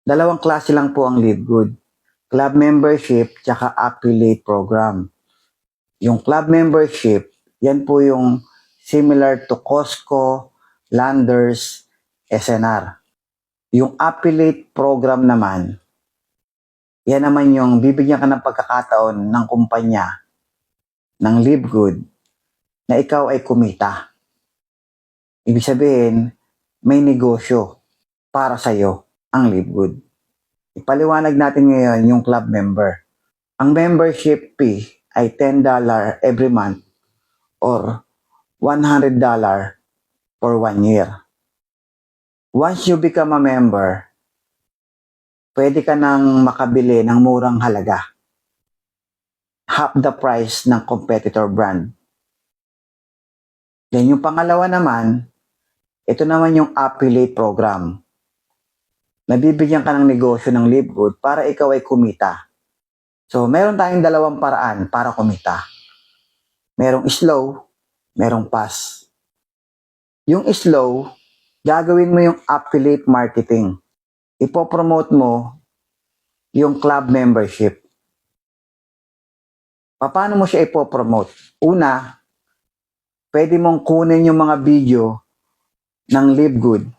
Dalawang klase lang po ang LiveGood. Club membership tsaka affiliate program. Yung club membership, yan po yung similar to Costco, Landers, SNR. Yung affiliate program naman, yan naman yung bibigyan ka ng pagkakataon ng kumpanya ng LiveGood na ikaw ay kumita. Ibig sabihin, may negosyo para sa'yo ang LiveGood. Ipaliwanag natin ngayon yung club member. Ang membership fee ay $10 every month or $100 for 1 year. Once you become a member, pwede ka nang makabili ng murang halaga. Half the price ng competitor brand. Then yung pangalawa naman, ito naman yung affiliate program. Nabibigyan ka ng negosyo ng LiveGood para ikaw ay kumita. So, meron tayong dalawang paraan para kumita. Merong slow, merong fast. Yung slow, gagawin mo yung affiliate marketing. Ipopromote mo yung club membership. Paano mo siya ipopromote? Una, pwede mong kunin yung mga video ng LiveGood.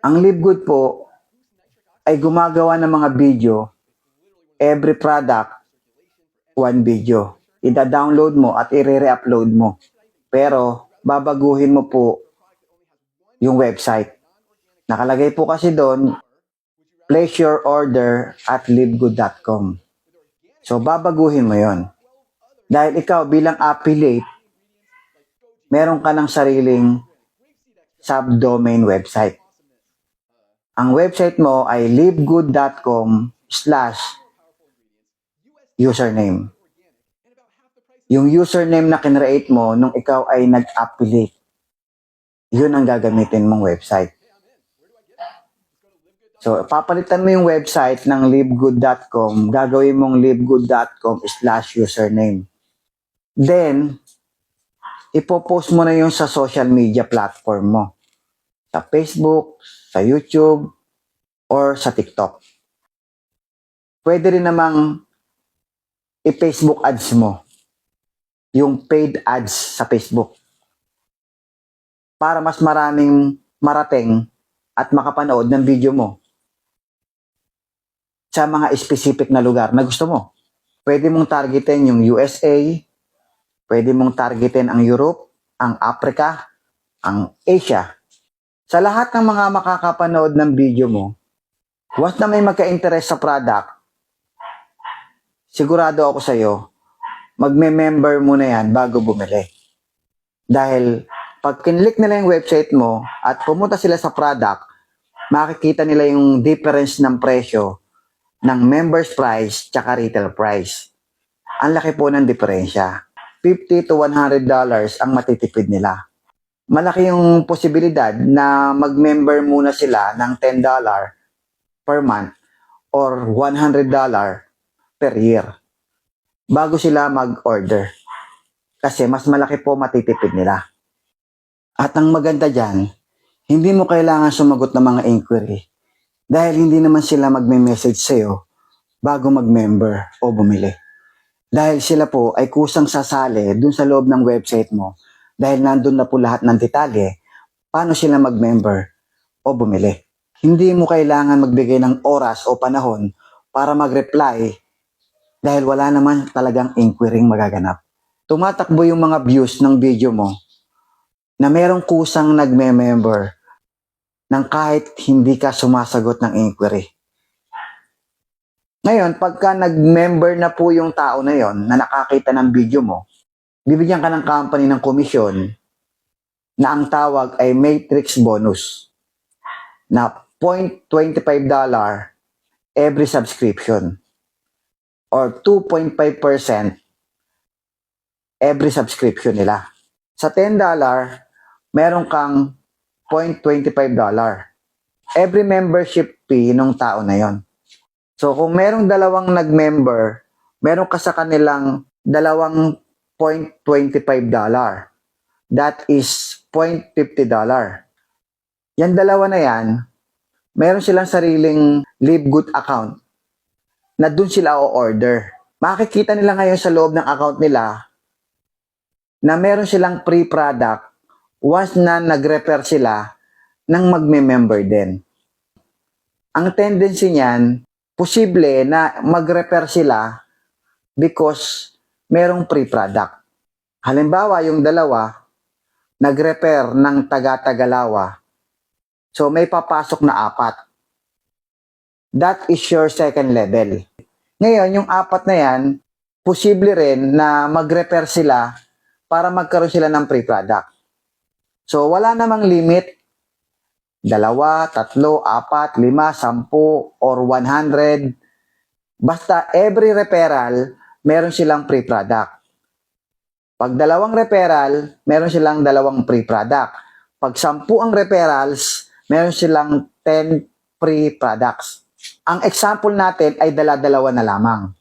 Ang LiveGood po ay gumagawa ng mga video, every product, one video. Ida-download mo at i-re-upload mo. Pero, babaguhin mo po yung website. Nakalagay po kasi doon, place your order at livegood.com. So, babaguhin mo yon. Dahil ikaw bilang affiliate, meron ka ng sariling subdomain website. Ang website mo ay livegood.com/username. Yung username na kinreate mo nung ikaw ay nag-affiliate, yun ang gagamitin mong website. So, papalitan mo yung website ng livegood.com, gagawin mong livegood.com/username. Then, ipopost mo na yung sa social media platform mo. Sa Facebook, sa YouTube, or sa TikTok. Pwede rin namang i-Facebook ads mo. Yung paid ads sa Facebook. Para mas maraming marating at makapanood ng video mo sa mga specific na lugar na gusto mo. Pwede mong targetin yung USA, pwede mong targetin ang Europe, ang Africa, ang Asia. Sa lahat ng mga makakapanood ng video mo, once na may magka-interest sa product, sigurado ako sa iyo, magme-member muna yan bago bumili. Dahil pag kinlik nila yung website mo at pumunta sila sa product, makikita nila yung difference ng presyo ng members price tsaka retail price. Ang laki po ng diferensya. $50 to $100 ang matitipid nila. Malaki yung posibilidad na mag-member muna sila ng $10 per month or $100 per year bago sila mag-order. Kasi mas malaki po matitipid nila. At ang maganda dyan, hindi mo kailangan sumagot ng mga inquiry dahil hindi naman sila magme-message sa'yo bago mag-member o bumili. Dahil sila po ay kusang sasali dun sa loob ng website mo dahil nandun na po lahat ng detalye paano sila mag-member o bumili. Hindi mo kailangan magbigay ng oras o panahon para mag-reply dahil wala naman talagang inquiring magaganap. Tumatakbo yung mga views ng video mo na merong kusang nagme-member ng kahit hindi ka sumasagot ng inquiry. Ngayon, pagka nag-member na po yung tao na yon na nakakita ng video mo, bibigyan ka ng company ng komisyon na ang tawag ay matrix bonus na $0.25 every subscription or 2.5% every subscription nila. Sa $10, meron kang $0.25 every membership fee ng tao na yon. So, kung merong dalawang nag-member, meron ka sa kanilang dalawang $0.25. That is $0.50. Yan dalawa na yan, meron silang sariling Live Good account na dun sila o-order. Makikita nila ngayon sa loob ng account nila na meron silang pre-product once na nag-refer sila ng magme-member din. Ang tendency niyan, posible na mag-refer sila because merong pre-product. Halimbawa, yung dalawa, nag-refer ng taga-Tagalawa. So, may papasok na 4. That is your second level. Ngayon, yung 4 na yan, posible rin na mag-refer sila para magkaroon sila ng pre-product. So, wala namang limit. 2, 3, 4, 5, 10, or 100. Basta every referral, meron silang pre-product. Pag 2 referral, meron silang 2 pre-product. Pag 10 ang referrals, meron silang 10 pre-products. Ang example natin ay dala-dalawa na lamang.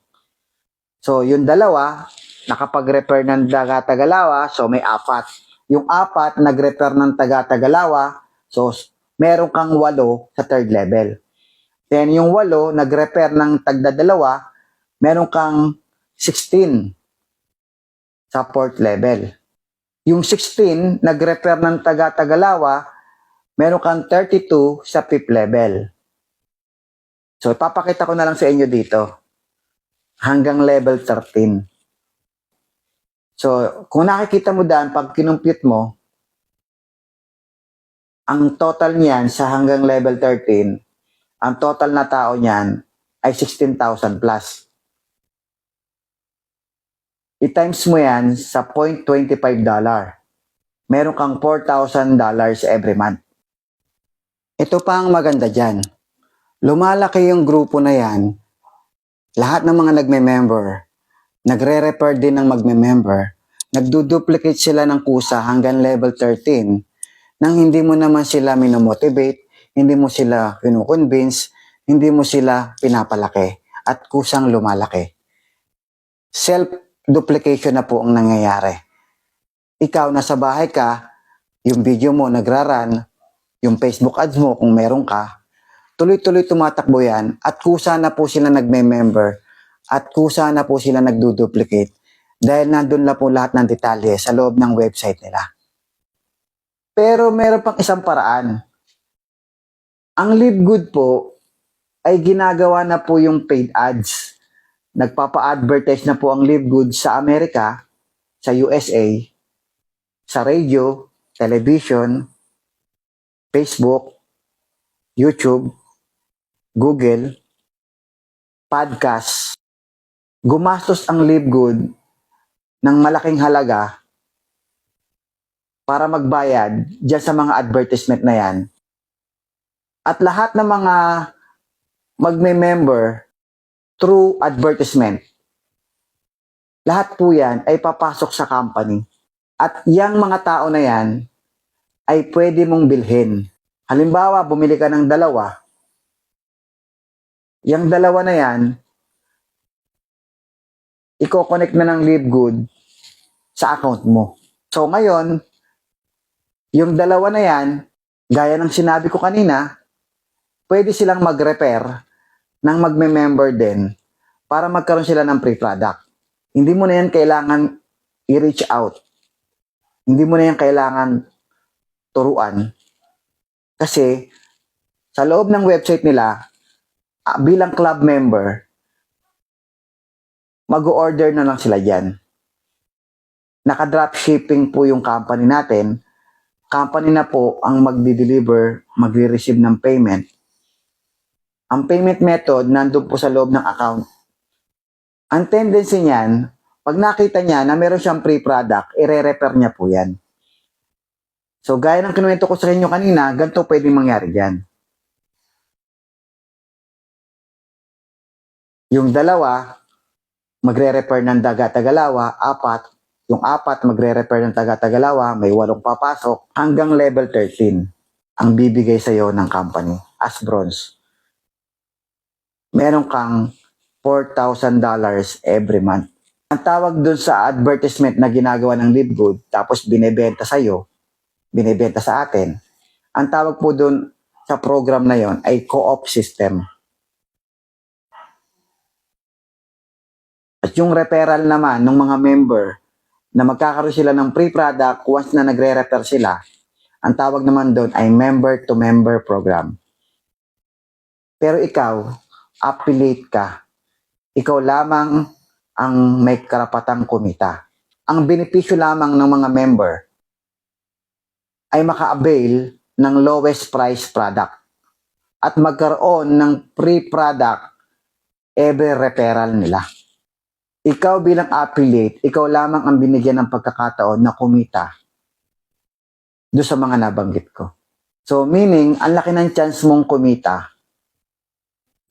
So, yung 2, nakapag-refer ng taga-Tagalawa, so may 4. Yung 4, nag-refer ng taga-Tagalawa, so meron kang 8 sa third level. Then, yung 8, nag-refer ng tagda-dalawa, meron kang 16 sa fourth level. Yung 16, nag-refer ng taga-Tagalawa, meron kang 32 sa fifth level. So, ipapakita ko na lang sa inyo dito. Hanggang level 13. So, kung nakikita mo dyan, pag kinumpute mo, ang total niyan sa hanggang level 13, ang total na tao niyan ay 16,000 plus. I-times mo yan sa $0.25. Meron kang $4,000 every month. Ito pa ang maganda dyan. Lumalaki yung grupo na yan. Lahat ng mga nagme-member, nagre-refer din ng magme-member, nagduduplicate sila ng kusa hanggang level 13 nang hindi mo naman sila minomotivate, hindi mo sila kinukonvince, hindi mo sila pinapalaki at kusang lumalaki. Self-duplication na po ang nangyayari. Ikaw, nasa bahay ka, yung video mo nagraran, yung Facebook ads mo kung meron ka, tuloy-tuloy tumatakbo yan at kusa na po sila nagme-member at kusa na po sila nagduduplicate dahil nandun na po lahat ng detalye sa loob ng website nila. Pero meron pang isang paraan. Ang Live Good po ay ginagawa na po yung paid ads. Nagpapa-advertise na po ang Live Good sa Amerika, sa USA, sa radio, television, Facebook, YouTube, Google, podcast. Gumastos ang Live Good ng malaking halaga para magbayad dyan sa mga advertisement na yan. At lahat ng mga magme-member through advertisement, lahat po yan ay papasok sa company. At yung mga tao na yan ay pwede mong bilhin. Halimbawa, bumili ka ng 2. Yung 2 na yan, i-connect na ng Live Good sa account mo. So ngayon, yung 2 na yan, gaya ng sinabi ko kanina, pwede silang mag-refer ng magme-member din para magkaroon sila ng pre-product. Hindi mo na yan kailangan i-reach out. Hindi mo na yan kailangan turuan. Kasi sa loob ng website nila, bilang club member, mag-order na lang sila dyan. Naka-dropshipping po yung company natin. Company na po ang magdi-deliver, magre-receive ng payment. Ang payment method nandun po sa loob ng account. Ang tendency niyan, pag nakita niya na meron siyang pre-product, i-refer niya po yan. So, gaya ng kinuwento ko sa inyo kanina, ganito pwedeng mangyari dyan. Yung 2, magre-refer ng taga-Tagalawa, 4. Yung 4, magre-refer ng taga-Tagalawa, may 8 papasok, hanggang level 13 ang bibigay sa'yo ng company as bronze. Meron kang $4,000 every month. Ang tawag dun sa advertisement na ginagawa ng Live Good, tapos binebenta sa'yo, binebenta sa atin, ang tawag po dun sa program na yon ay co-op system. At yung referral naman ng mga member na magkakaroon sila ng free product once na nagre-refer sila, ang tawag naman doon ay member-to-member program. Pero ikaw, affiliate ka. Ikaw lamang ang may karapatang kumita. Ang benepisyo lamang ng mga member ay maka-avail ng lowest price product at magkaroon ng free product every referral nila. Ikaw bilang affiliate, ikaw lamang ang binigyan ng pagkakataon na kumita doon sa mga nabanggit ko. So meaning, ang laki ng chance mong kumita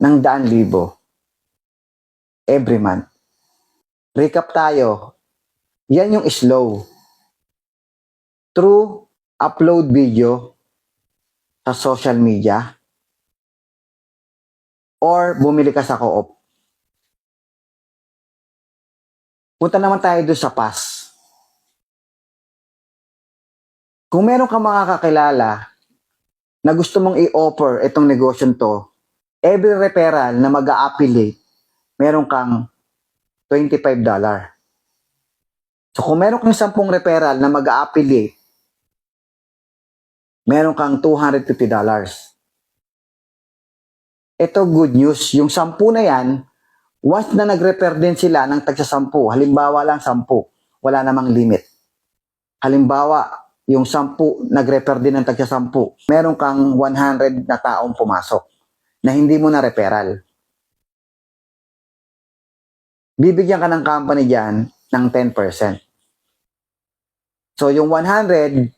ng 100,000 every month. Recap tayo. Yan yung slow. Through upload video sa social media or bumili ka sa co-op. Punta naman tayo doon sa pass. Kung meron ka mga kakilala na gusto mong i-offer itong negosyo to, every referral na mag-a-affiliate, meron kang $25. So kung meron kang 10 referral na mag-a-affiliate, meron kang $250. Ito good news, yung 10 na yan, once na nag-refer din sila ng tagsa 10, halimbawa lang 10, wala namang limit. Halimbawa, yung 10 nag-refer din ng tagsa 10, meron kang 100 na taong pumasok na hindi mo na referral. Bibigyan ka ng company dyan ng 10%. So yung 100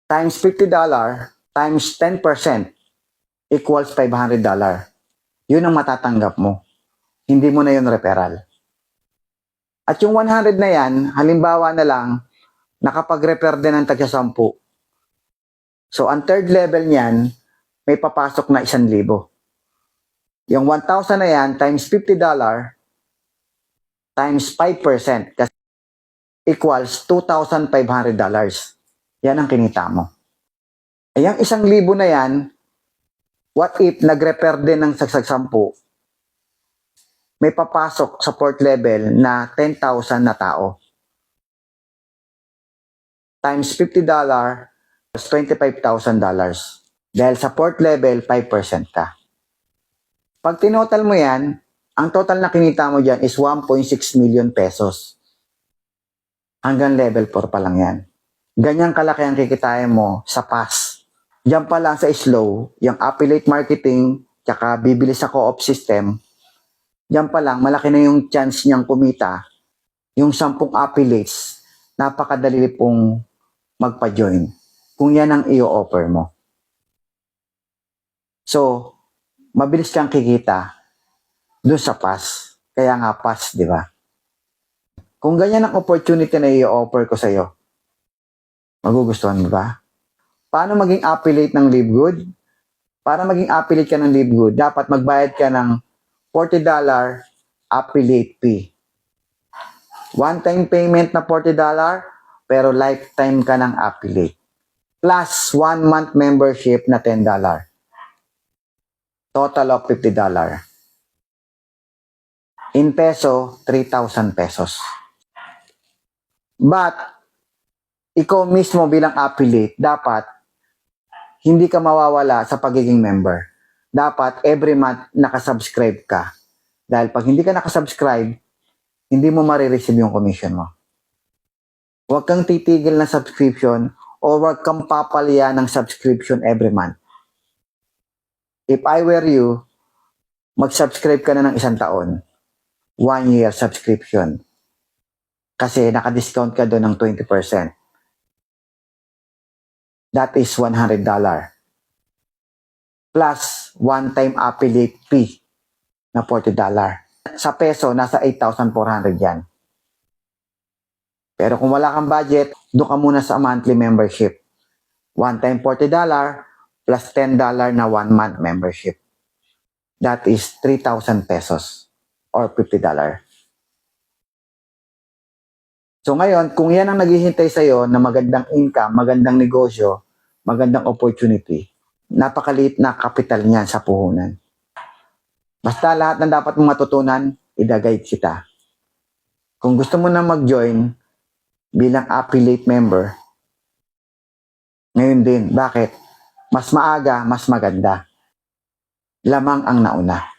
times $50 times 10% equals $500. Yun ang matatanggap mo. Hindi mo na yun referral. At yung 100 na yan, halimbawa na lang, nakapag-refer din ng tagsa 10. So, ang third level niyan, may papasok na 1,000. Yung 1,000 na yan, times $50, times 5%, kasi equals $2,500. Yan ang kinita mo. Ay, yung 1,000 na yan, what if nag-refer din ng sagsag 10, may papasok sa fourth level na 10,000 na tao. Times $50 is $25,000. Dahil sa fourth level, 5% ka. Pag tinotal mo yan, ang total na kinita mo dyan is 1.6 million pesos. Hanggang level 4 pa lang yan. Ganyang kalaki ang kikitain mo sa pass. Diyan pa lang sa slow, yung affiliate marketing, tsaka bibili sa co-op system, diyan pa lang, malaki na yung chance niyang kumita. Yung 10 affiliates, napakadali pong magpa-join kung yan ang i-offer mo. So, mabilis kang kikita doon sa pass. Kaya nga pass, di ba? Kung ganyan ang opportunity na i-offer ko sa'yo, magugustuhan mo ba? Paano maging affiliate ng LiveGood? Para maging affiliate ka ng LiveGood, dapat magbayad ka ng $40 affiliate fee. One-time payment na $40, pero lifetime ka ng affiliate. Plus 1 month membership na $10. Total of $50. In peso, 3,000 pesos. But, ikaw mismo bilang affiliate, dapat hindi ka mawawala sa pagiging member. Dapat every month nakasubscribe ka. Dahil pag hindi ka nakasubscribe, hindi mo marireceive yung commission mo. Huwag kang titigil ng subscription o huwag kang papalya ng subscription every month. If I were you, mag-subscribe ka na ng 1 taon. 1 year subscription. Kasi naka-discount ka doon ng 20%. That is $100. Plus, one-time affiliate fee na $40. Sa peso, nasa 8,400 yan. Pero kung wala kang budget, doon ka muna sa monthly membership. One-time $40 plus $10 na 1 month membership. That is 3,000 pesos or $50. So ngayon, kung yan ang naghihintay sa'yo na magandang income, magandang negosyo, magandang opportunity, napakaliit na kapital niyan sa puhunan. Basta lahat ng dapat mong matutunan, i-guide kita. Kung gusto mo na mag-join bilang affiliate member, ngayon din. Bakit? Mas maaga, mas maganda. Lamang ang nauna.